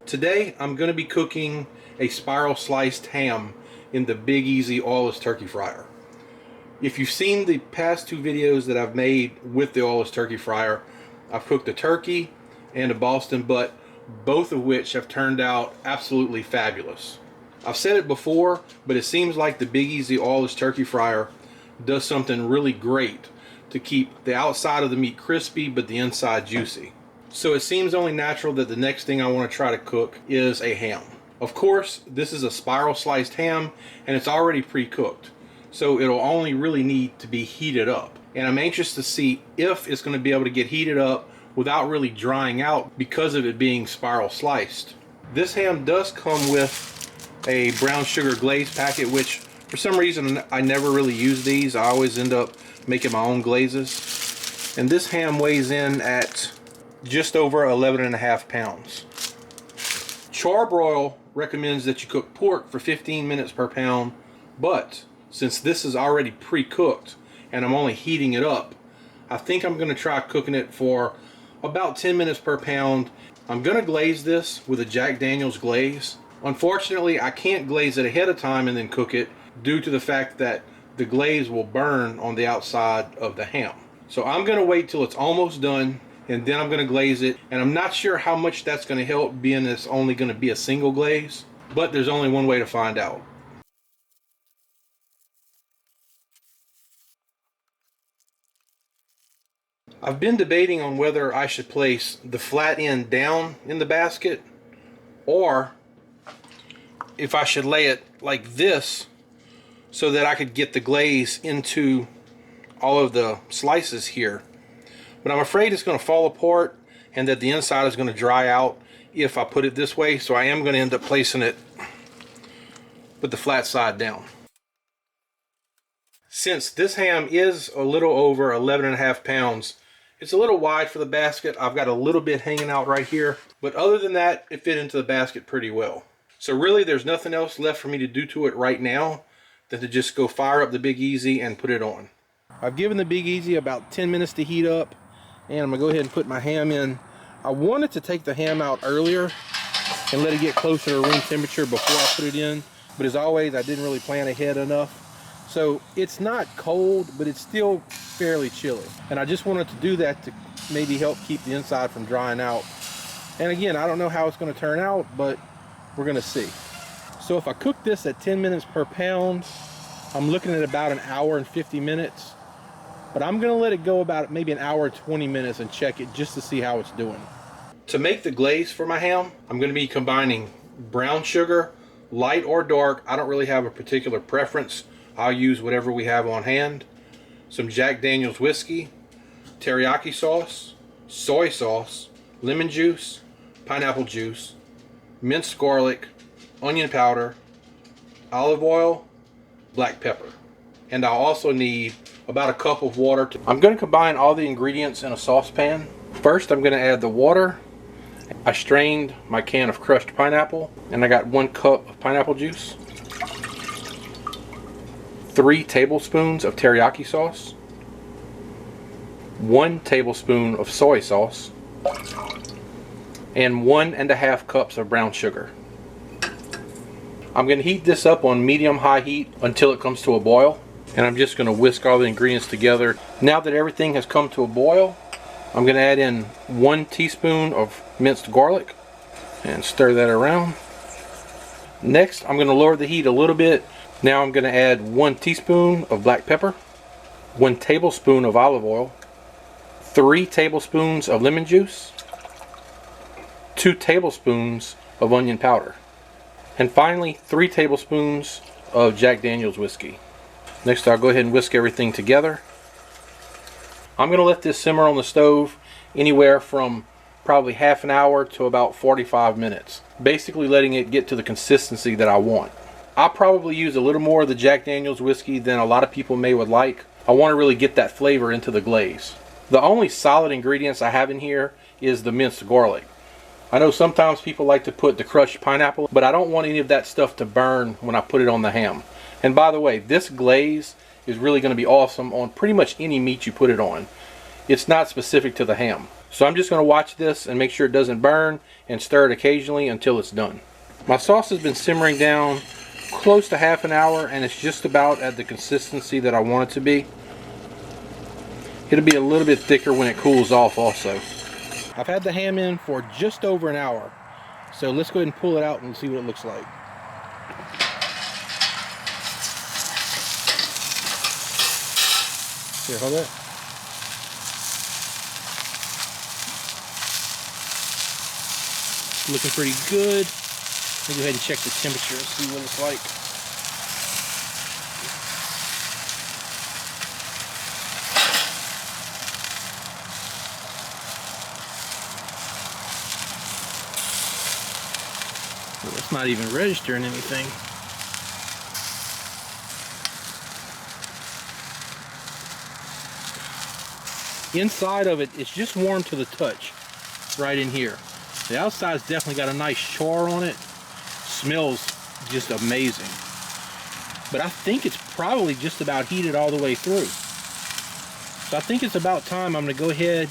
Today I'm going to be cooking a spiral sliced ham in the Big Easy oilless turkey fryer. If you've seen the past two videos that I've made with the oilless turkey fryer, I've cooked a turkey and a Boston butt, both of which have turned out absolutely fabulous. I've said it before, but it seems like the Big Easy oilless turkey fryer does something really great to keep the outside of the meat crispy but the inside juicy. So it seems only natural that the next thing I want to try to cook is a ham. Of course, this is a spiral sliced ham and it's already pre-cooked, so it'll only really need to be heated up. And I'm anxious to see if it's going to be able to get heated up without really drying out because of it being spiral sliced. This ham does come with a brown sugar glaze packet, which for some reason I never really use these. I always end up making my own glazes. And this ham weighs in at just over 11.5 pounds. Char Broil recommends that you cook pork for 15 minutes per pound, but since this is already pre-cooked and I'm only heating it up, I think I'm going to try cooking it for about 10 minutes per pound. I'm going to glaze this with a Jack Daniel's glaze. Unfortunately, I can't glaze it ahead of time and then cook it due to the fact that the glaze will burn on the outside of the ham. So I'm going to wait till it's almost done and then I'm going to glaze it, and I'm not sure how much that's going to help, being it's only going to be a single glaze, but there's only one way to find out. I've been debating on whether I should place the flat end down in the basket or if I should lay it like this so that I could get the glaze into all of the slices here. But I'm afraid it's going to fall apart and that the inside is going to dry out if I put it this way, so I am going to end up placing it with the flat side down. Since this ham is a little over 11.5 pounds, it's a little wide for the basket. I've got a little bit hanging out right here, but other than that, it fit into the basket pretty well. So really there's nothing else left for me to do to it right now than to just go fire up the Big Easy and put it on. I've given the Big Easy about 10 minutes to heat up, and I'm gonna go ahead and put my ham in. I wanted to take the ham out earlier and let it get closer to room temperature before I put it in, but as always, I didn't really plan ahead enough. So it's not cold, but it's still fairly chilly. And I just wanted to do that to maybe help keep the inside from drying out. And again, I don't know how it's gonna turn out, but we're gonna see. So if I cook this at 10 minutes per pound, I'm looking at about an hour and 50 minutes. But I'm going to let it go about maybe an hour and 20 minutes and check it just to see how it's doing. To make the glaze for my ham, I'm going to be combining brown sugar, light or dark. I don't really have a particular preference. I'll use whatever we have on hand. Some Jack Daniel's whiskey, teriyaki sauce, soy sauce, lemon juice, pineapple juice, minced garlic, onion powder, olive oil, black pepper. And I'll also need about a cup of water. I'm going to combine all the ingredients in a saucepan. First, I'm going to add the water. I strained my can of crushed pineapple, and I got 1 cup of pineapple juice, 3 tablespoons of teriyaki sauce, 1 tablespoon of soy sauce, and 1.5 cups of brown sugar. I'm going to heat this up on medium-high heat until it comes to a boil. And I'm just going to whisk all the ingredients together. Now that everything has come to a boil, I'm going to add in 1 teaspoon of minced garlic and stir that around. Next, I'm going to lower the heat a little bit. Now I'm going to add 1 teaspoon of black pepper, 1 tablespoon of olive oil, 3 tablespoons of lemon juice, 2 tablespoons of onion powder, and finally 3 tablespoons of Jack Daniel's whiskey. Next, I'll go ahead and whisk everything together. I'm going to let this simmer on the stove anywhere from probably half an hour to about 45 minutes. Basically letting it get to the consistency that I want. I'll probably use a little more of the Jack Daniel's whiskey than a lot of people would like. I want to really get that flavor into the glaze. The only solid ingredients I have in here is the minced garlic. I know sometimes people like to put the crushed pineapple, but I don't want any of that stuff to burn when I put it on the ham. And by the way, this glaze is really going to be awesome on pretty much any meat you put it on. It's not specific to the ham. So I'm just going to watch this and make sure it doesn't burn and stir it occasionally until it's done. My sauce has been simmering down close to half an hour, and it's just about at the consistency that I want it to be. It'll be a little bit thicker when it cools off also. I've had the ham in for just over an hour, so let's go ahead and pull it out and see what it looks like. Here, hold that. Looking pretty good. Let me go ahead and check the temperature and see what it's like. Well, it's not even registering anything. Inside of it, it's just warm to the touch right in here. The outside's definitely got a nice char on it. Smells just amazing. But I think it's probably just about heated all the way through. So I think it's about time. I'm going to go ahead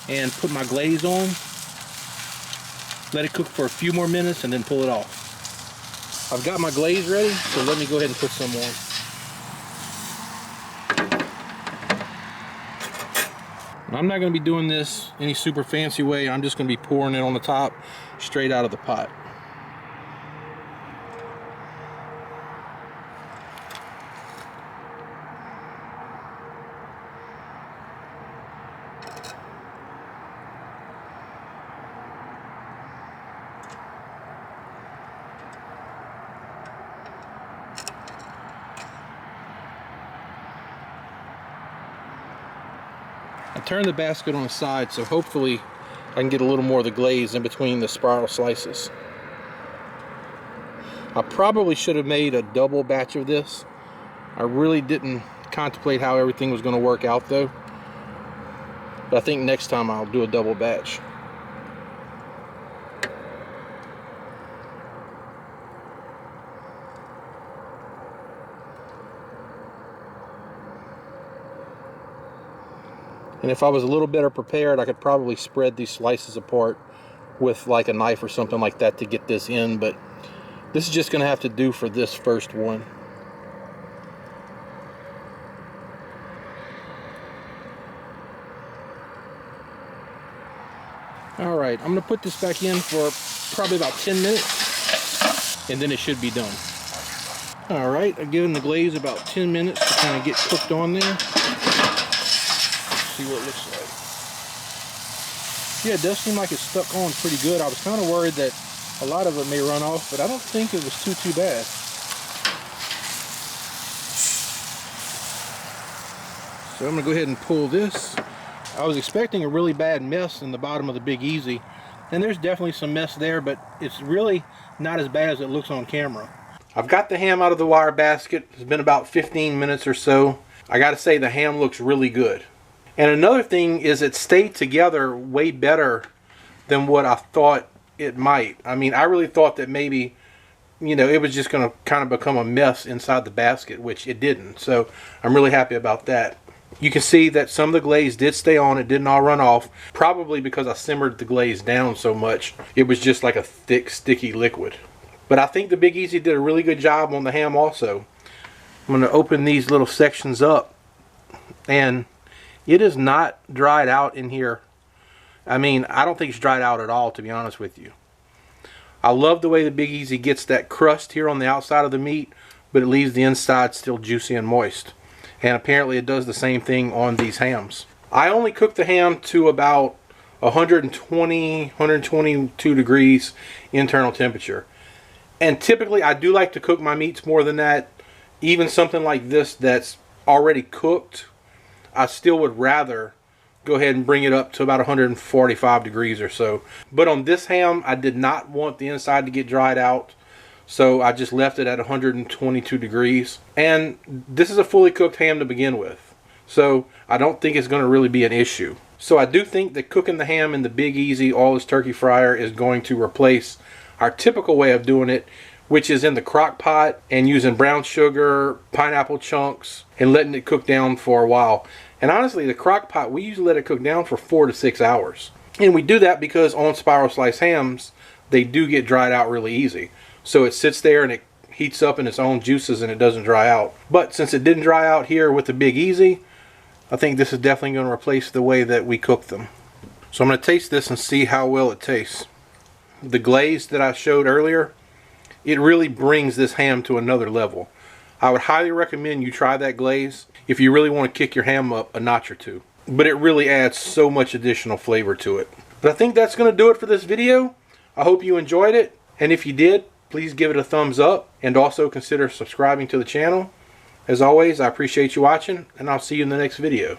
and put my glaze on. Let it cook for a few more minutes and then pull it off. I've got my glaze ready, so let me go ahead and put some on. I'm not going to be doing this any super fancy way. I'm just going to be pouring it on the top straight out of the pot. I turned the basket on the side, so hopefully I can get a little more of the glaze in between the spiral slices. I probably should have made a double batch of this. I really didn't contemplate how everything was going to work out though. But I think next time I'll do a double batch. And if I was a little better prepared, I could probably spread these slices apart with like a knife or something like that to get this in, but this is just going to have to do for this first one. All right, I'm going to put this back in for probably about 10 minutes, and then it should be done. All right, I've given the glaze about 10 minutes to kind of get cooked on there. See what it looks like. Yeah, it does seem like it's stuck on pretty good. I was kind of worried that a lot of it may run off, but I don't think it was too bad. So I'm going to go ahead and pull this. I was expecting a really bad mess in the bottom of the Big Easy, and there's definitely some mess there, but it's really not as bad as it looks on camera. I've got the ham out of the wire basket. It's been about 15 minutes or so. I got to say the ham looks really good. And another thing is it stayed together way better than what I thought it might. I mean, I really thought that maybe, you know, it was just going to kind of become a mess inside the basket, which it didn't. So I'm really happy about that. You can see that some of the glaze did stay on. It didn't all run off, probably because I simmered the glaze down so much. It was just like a thick, sticky liquid. But I think the Big Easy did a really good job on the ham also. I'm going to open these little sections up, and it is not dried out in here. I mean, I don't think it's dried out at all, to be honest with you. I love the way the Big Easy gets that crust here on the outside of the meat, but it leaves the inside still juicy and moist. And apparently it does the same thing on these hams. I only cooked the ham to about 122 degrees internal temperature. And typically I do like to cook my meats more than that. Even something like this that's already cooked, I still would rather go ahead and bring it up to about 145 degrees or so. But on this ham, I did not want the inside to get dried out, so I just left it at 122 degrees. And this is a fully cooked ham to begin with, so I don't think it's going to really be an issue. So I do think that cooking the ham in the Big Easy oilless turkey fryer is going to replace our typical way of doing it, which is in the crock pot and using brown sugar, pineapple chunks, and letting it cook down for a while. And honestly, the crock pot, we usually let it cook down for 4 to 6 hours. And we do that because on spiral slice hams, they do get dried out really easy. So it sits there and it heats up in its own juices and it doesn't dry out. But since it didn't dry out here with the Big Easy, I think this is definitely going to replace the way that we cook them. So I'm going to taste this and see how well it tastes. The glaze that I showed earlier, it really brings this ham to another level. I would highly recommend you try that glaze if you really want to kick your ham up a notch or two. But it really adds so much additional flavor to it. But I think that's going to do it for this video. I hope you enjoyed it. And if you did, please give it a thumbs up. And also consider subscribing to the channel. As always, I appreciate you watching. And I'll see you in the next video.